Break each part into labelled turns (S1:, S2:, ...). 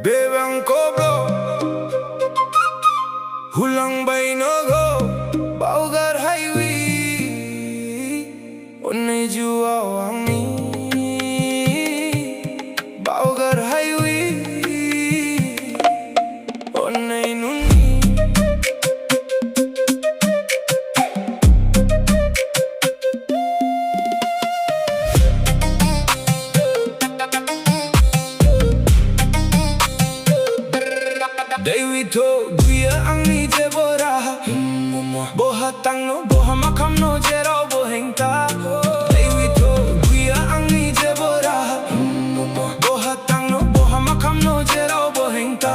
S1: Bebang koblo Hulang bay no go Baugar highway Onne jua wangi Baugar highway Onne nuni Dewi to guya angni jebora Boha tangno boha makam no jero bohengta Dewi to guya angni jebora Boha tangno boha makam no jero bohengta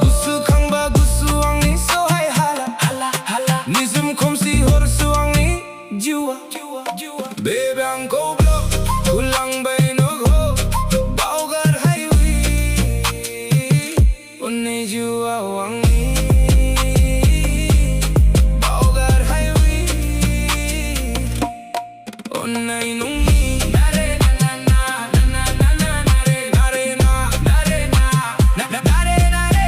S1: Gusu kangba gusu angni so hai hala Nizum komsi horsu angni jua Bebe angko blok Hulang bay no go Baugar highway Onne jua wangi Baugar highway Onne nungi Nare na na na na na na nare nare na nare na na na nare nare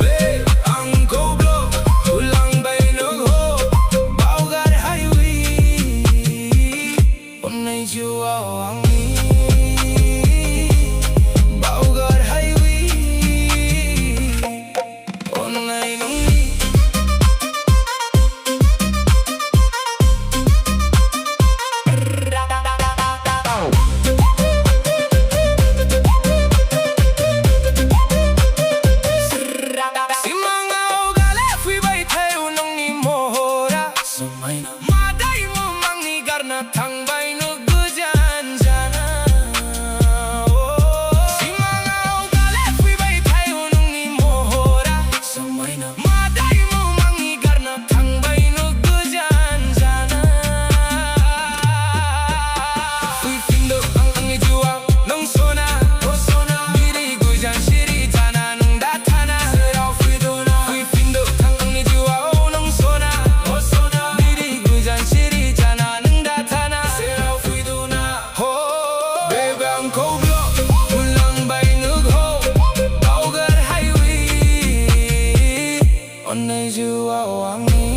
S1: Be angko blok Hulang bay no go Baugar highway Onne jua wangi Baugar highway Onne nungi Simanga ogale fui bai theu nongi mohora Madai mo mangi garna thang bai no gujan jana Simanga ogale fui bai theu nongi mohora Madai mo mangi garna thang bai no gujan jana Fui findo angi jua nong sona Diri gujan shiri jana nong datana Fui findo angi jua nong sona Diri gujan shiri jana nong datana Ho Bebe angko blok Hulang bay nug ho Baugar highway Onne jua wangi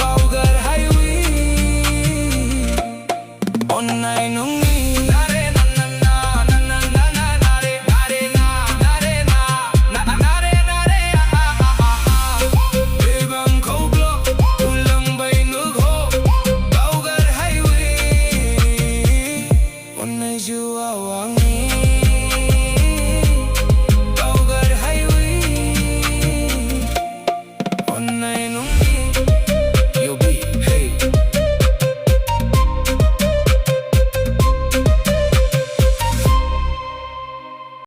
S1: Baugar highway Onne nungi Nare na na na na na na na nare nare na nare na na na nare nare Bebe angko blok Hulang bay nug ho Baugar highway Onne jua wangi